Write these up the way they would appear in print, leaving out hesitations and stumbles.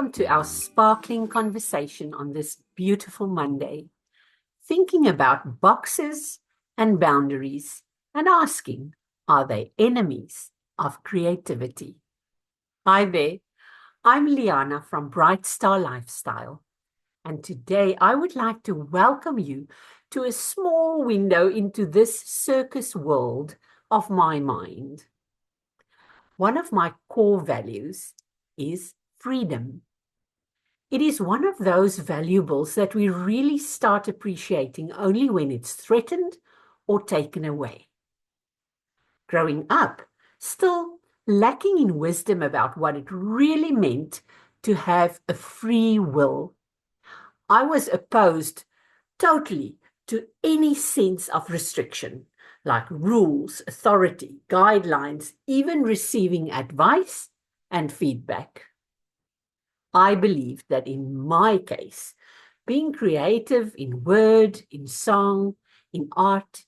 Welcome to our sparkling conversation on this beautiful Monday, thinking about boxes and boundaries and asking, are they enemies of creativity? Hi there, I'm Liana from Brightstar Lifestyle, and today I would like to welcome you to a small window into this circus world of my mind. One of my core values is freedom. It is one of those valuables that we really start appreciating only when it's threatened or taken away. Growing up, still lacking in wisdom about what it really meant to have a free will, I was opposed totally to any sense of restriction, like rules, authority, guidelines, even receiving advice and feedback. I believe that in my case, being creative in word, in song, in art,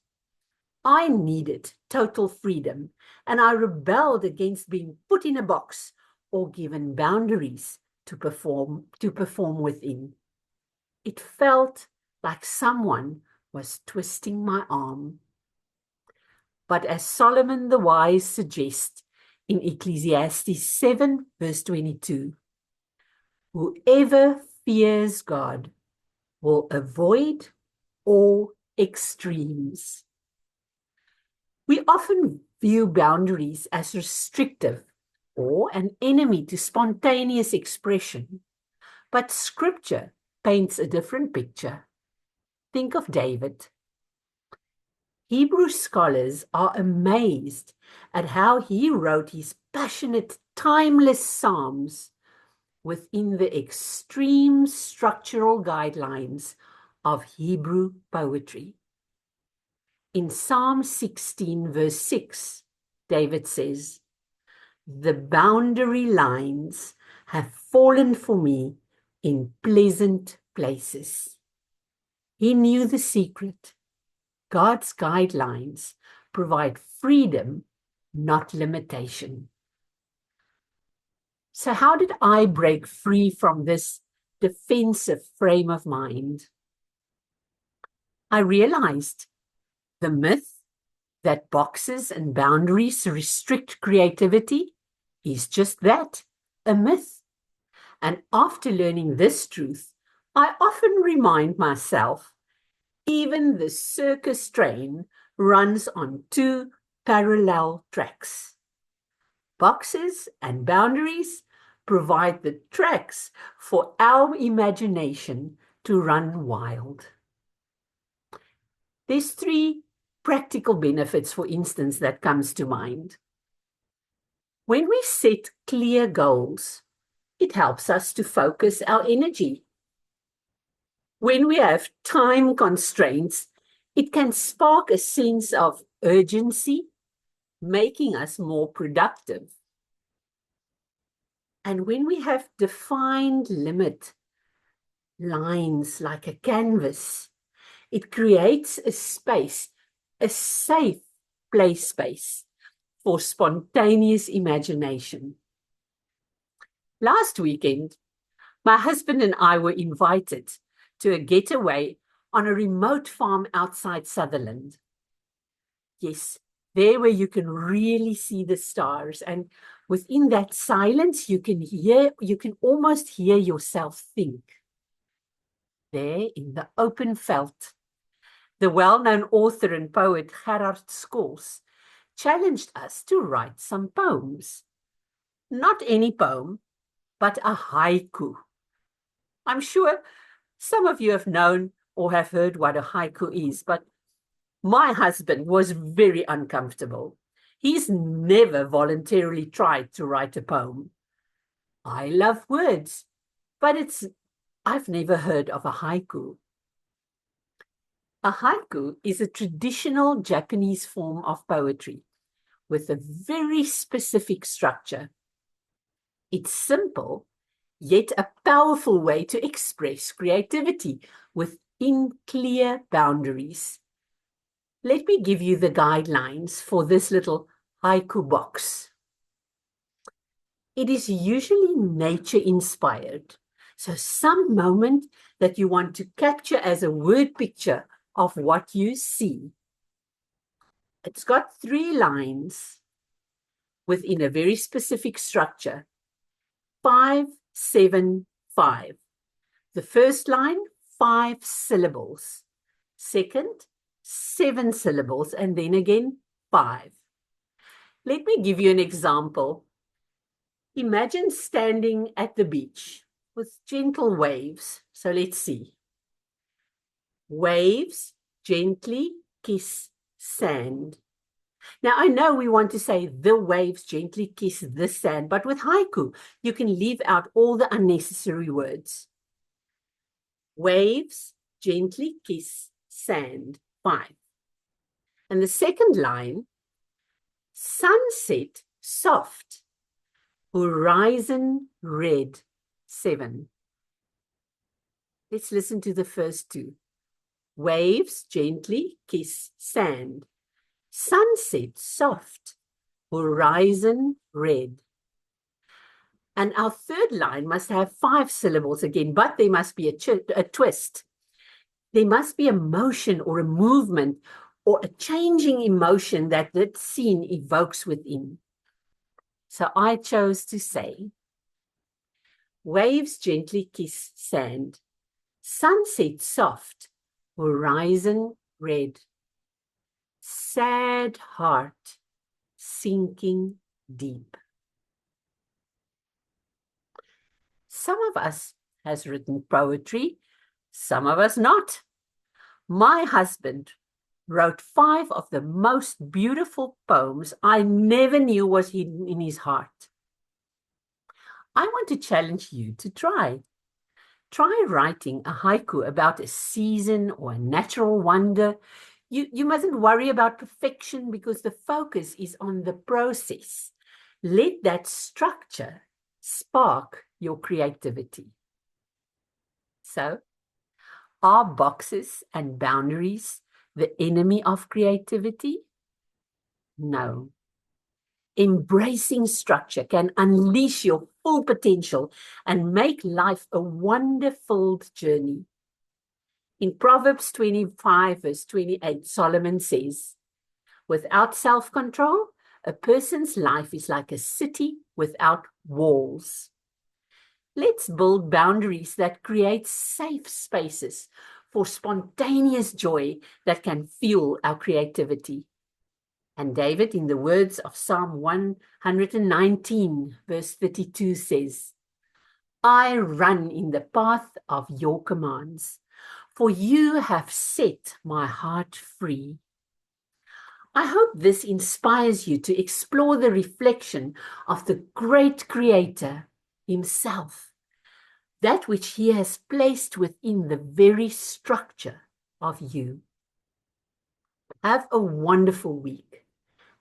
I needed total freedom, and I rebelled against being put in a box or given boundaries to perform within. It felt like someone was twisting my arm. But as Solomon the Wise suggests in Ecclesiastes 7, verse 22, whoever fears God will avoid all extremes. We often view boundaries as restrictive or an enemy to spontaneous expression, but Scripture paints a different picture. Think of David. Hebrew scholars are amazed at how he wrote his passionate, timeless psalms within the extreme structural guidelines of Hebrew poetry. In Psalm 16, verse 6, David says, "The boundary lines have fallen for me in pleasant places." He knew the secret. God's guidelines provide freedom, not limitation. So how did I break free from this defensive frame of mind? I realized the myth that boxes and boundaries restrict creativity is just that, a myth. And after learning this truth, I often remind myself, even the circus train runs on two parallel tracks. Boxes and boundaries provide the tracks for our imagination to run wild. There's three practical benefits, for instance, that comes to mind. When we set clear goals, it helps us to focus our energy. When we have time constraints, it can spark a sense of urgency, making us more productive. And when we have defined limit lines like a canvas, it creates a space, a safe play space for spontaneous imagination. Last weekend, my husband and I were invited to a getaway on a remote farm outside Sutherland. Yes, there where you can really see the stars, and within that silence you can almost hear yourself think. There in the open veld, the well-known author and poet Gerard Scholz challenged us to write some poems. Not any poem, but a haiku. I'm sure some of you have known or have heard what a haiku is, but my husband was very uncomfortable. He's never voluntarily tried to write a poem. I love words, but I've never heard of a haiku. A haiku is a traditional Japanese form of poetry with a very specific structure. It's simple, yet a powerful way to express creativity within clear boundaries. Let me give you the guidelines for this little haiku box. It is usually nature-inspired. So some moment that you want to capture as a word picture of what you see. It's got 3 lines within a very specific structure. 5, 7, 5. The first line, 5 syllables. Second, 7 syllables, and then again, 5. Let me give you an example. Imagine standing at the beach with gentle waves. So let's see. Waves gently kiss sand. Now, I know we want to say the waves gently kiss the sand, but with haiku, you can leave out all the unnecessary words. Waves gently kiss sand. 5. And the second line, sunset soft, horizon red. 7. Let's listen to the first 2. Waves gently kiss sand. Sunset soft, horizon red. And our third line must have 5 syllables again, but there must be a twist. There must be a motion or a movement or a changing emotion that that scene evokes within. So I chose to say, waves gently kiss sand, sunset soft, horizon red. Sad heart sinking deep. Some of us has written poetry, some of us not. My husband wrote 5 of the most beautiful poems I never knew was hidden in his heart. I want to challenge you to try. Try writing a haiku about a season or a natural wonder. You mustn't worry about perfection because the focus is on the process. Let that structure spark your creativity. So, are boxes and boundaries the enemy of creativity? No. Embracing structure can unleash your full potential and make life a wonder-filled journey. In Proverbs 25, verse 28, Solomon says, without self-control, a person's life is like a city without walls. Let's build boundaries that create safe spaces for spontaneous joy that can fuel our creativity. And David, in the words of Psalm 119, verse 32, says, I run in the path of your commands, for you have set my heart free. I hope this inspires you to explore the reflection of the great Creator himself, that which he has placed within the very structure of you. Have a wonderful week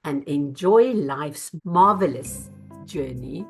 and enjoy life's marvelous journey.